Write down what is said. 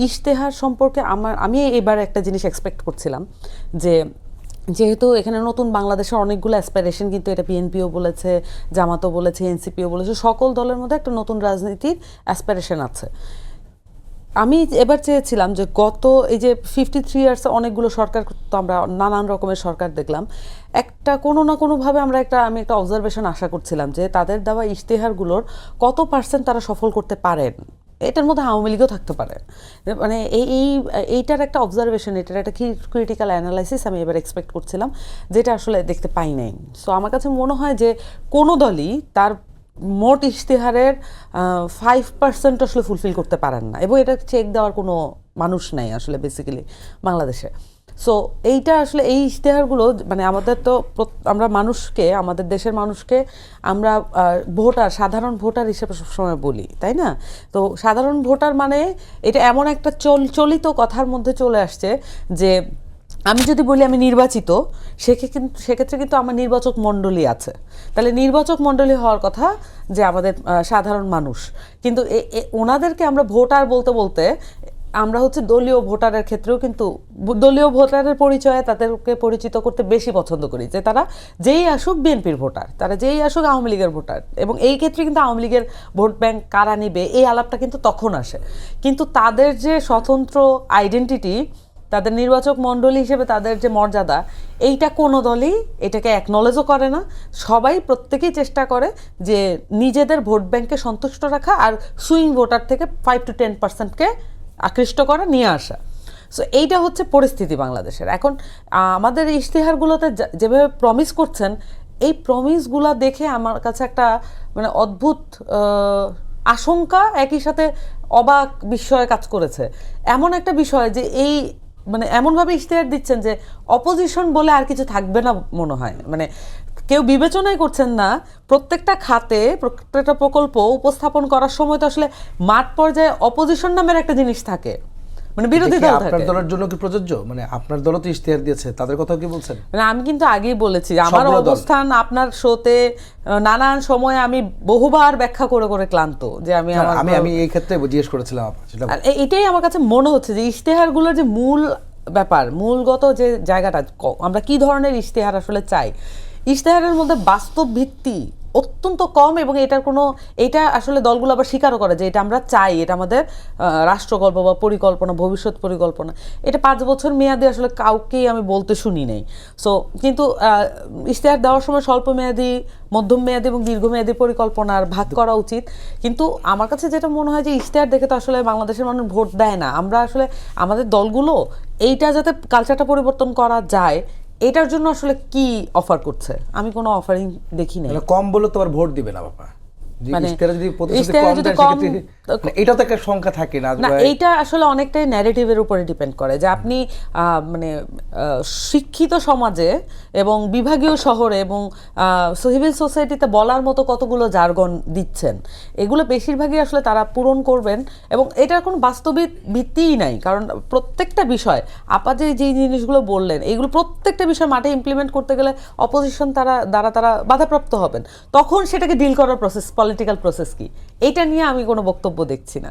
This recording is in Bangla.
ইশতেহার সম্পর্কে আমি এবার একটা জিনিস এক্সপেক্ট করছিলাম যে যেহেতু এখানে নতুন বাংলাদেশের অনেকগুলো অ্যাসপিরেশন, কিন্তু এটা বিএনপিও বলেছে, জামাতও বলেছে, এনসিপিও বলেছে, সকল দলের মধ্যে একটা নতুন রাজনীতির অ্যাসপিরেশন আছে। আমি এবার চেয়েছিলাম যে গত এই যে 53 ইয়ার্সে অনেকগুলো সরকার, তো আমরা নানান রকমের সরকার দেখলাম, একটা কোনো না কোনোভাবে আমি একটা অবজারভেশন আশা করছিলাম যে তাদের দেওয়া ইশতেহারগুলোর কত পার্সেন্ট তারা সফল করতে পারেন। এটার মধ্যে আওয়ামী লীগও থাকতে পারে, মানে এইটার একটা অবজারভেশন, এটার একটা ক্রিটিক্যাল অ্যানালাইসিস আমি এবার এক্সপেক্ট করছিলাম, যেটা আসলে দেখতে পাই নাই। সো আমার কাছে মনে হয় যে কোনো দলই তার মোট ইশতেহারের 5% আসলে ফুলফিল করতে পারেন না, এবং এটা চেক দেওয়ার কোনো মানুষ নাই আসলে বেসিক্যালি বাংলাদেশে। সো এইটা আসলে এই ইশতেহারগুলো মানে আমাদের তো আমরা মানুষকে, আমাদের দেশের মানুষকে আমরা ভোটার, সাধারণ ভোটার হিসেবে সবসময় বলি, তাই না? তো সাধারণ ভোটার মানে এটা এমন একটা চলিত কথার মধ্যে চলে আসছে যে আমি যদি বলি আমি নির্বাচিত, সেক্ষেত্রে কিন্তু আমার নির্বাচক মণ্ডলী আছে, তাহলে নির্বাচক মণ্ডলী হওয়ার কথা যে আমাদের সাধারণ মানুষ, কিন্তু ওনাদেরকে আমরা ভোটার বলতে বলতে আমরা হচ্ছে দলীয় ভোটারের ক্ষেত্রেও কিন্তু দলীয় ভোটারের পরিচয়ে তাদেরকে পরিচিত করতে বেশি পছন্দ করি, যে তারা যেই আসুক বিএনপির ভোটার, তারা যেই আসুক আওয়ামী লীগের ভোটার, এবং এই ক্ষেত্রে কিন্তু আওয়ামী লীগের ভোট ব্যাংক কারা নিবে এই আলাপটা কিন্তু তখন আসে। কিন্তু তাদের যে স্বতন্ত্র আইডেন্টিটি, তাদের নির্বাচক মণ্ডলী হিসেবে তাদের যে মর্যাদা, এইটা কোনো দলই এটাকে অ্যাকনলেজও করে না। সবাই প্রত্যেকেই চেষ্টা করে যে নিজেদের ভোট ব্যাংককে সন্তুষ্ট রাখা আর সুইং ভোটার থেকে 5 to 10%কে আকৃষ্ট করা, নিয়ে আসা। সো এইটা হচ্ছে পরিস্থিতি বাংলাদেশের এখন। আমাদের ইশতেহারগুলোতে যেভাবে প্রমিস করছেন, এই প্রমিসগুলো দেখে আমার কাছে একটা মানে অদ্ভুত আশঙ্কা, একই সাথে অবাক বিস্ময়ে কাজ করেছে। এমন একটা বিষয় যে এই মানে এমনভাবে ইশতেহার দিচ্ছেন যে অপোজিশন বলে আর কিছু থাকবে না মনে হয়, মানে কেউ বিবেচনাই করছেন না প্রত্যেকটা খাতে, প্রত্যেকটা প্রকল্প উপস্থাপন করার সময় তো আসলে মাঠ পর্যায়ে অপোজিশন নামের একটা জিনিস থাকে, মানে বিরোধী দল থাকে। আপনার দলের জন্য কি প্রযোজ্য? মানে আপনার দল তো ইশতেহার দিয়েছে, তাদের কথা কি বলছেন? মানে আমি কিন্তু আগেই বলেছি আমার অবস্থান আপনার শোতে নানান সময় আমি বহুবার ব্যাখ্যা করে করে ক্লান্ত, যে আমি আমি এই ক্ষেত্রে জিজ্ঞেস করেছিলাম। এটাই আমার কাছে মনে হচ্ছে যে ইশতেহারগুলোর যে মূল ব্যাপার, মূলগত যে জায়গাটা, আমরা কি ধরনের ইশতেহার আসলে চাই, ইশতেহারের মধ্যে বাস্তব ভিত্তি অত্যন্ত কম, এবং এটা আসলে দলগুলো আবার স্বীকারও করে যে এটা আমরা চাই, এটা আমাদের রাষ্ট্রকল্প বা পরিকল্পনা, ভবিষ্যৎ পরিকল্পনা। এটা 5 বছর মেয়াদি আসলে কাউকেই আমি বলতে শুনি নাই। সো কিন্তু ইশতেহার দেওয়ার সময় স্বল্প মেয়াদি, মধ্যম মেয়াদি এবং দীর্ঘমেয়াদী পরিকল্পনার ভাগ করা উচিত। কিন্তু আমার কাছে যেটা মনে হয় যে ইশতেহার দেখে তো আসলে বাংলাদেশের মানুষ ভোট দেয় না। আমরা আসলে আমাদের দলগুলো এইটা যাতে কালচারটা পরিবর্তন করা যায়, এটার জন্য আসলে কি অফার করছে? আমি কোনো অফারিং দেখি নাই। কম বলে তো আর ভোট দিবে না বাবা, এটা তো একটা সংখ্যা থাকে না। এইটা আসলে অনেকটাই ন্যারেটিভের উপরে ডিপেন্ড করে, যে আপনি মানে শিক্ষিত সমাজে এবং বিভাগীয় শহরে এবং সিভিল সোসাইটিতে বলার মতো কতগুলো জার্গন দিচ্ছেন, এগুলো বেশিরভাগই আসলে তারা পূরণ করবেন, এবং এটার কোনো বাস্তবিক ভিত্তিই নাই। কারণ প্রত্যেকটা বিষয় আপা যেই জিনিসগুলো বললেন, এইগুলো প্রত্যেকটা বিষয় মাঠে ইমপ্লিমেন্ট করতে গেলে অপোজিশন দ্বারা তারা বাধাপ্রাপ্ত হবেন, তখন সেটাকে ডিল করার প্রসেস, পলিটিক্যাল প্রসেস কি, এটা নিয়ে আমি কোনো বক্তব্য দেখছি না।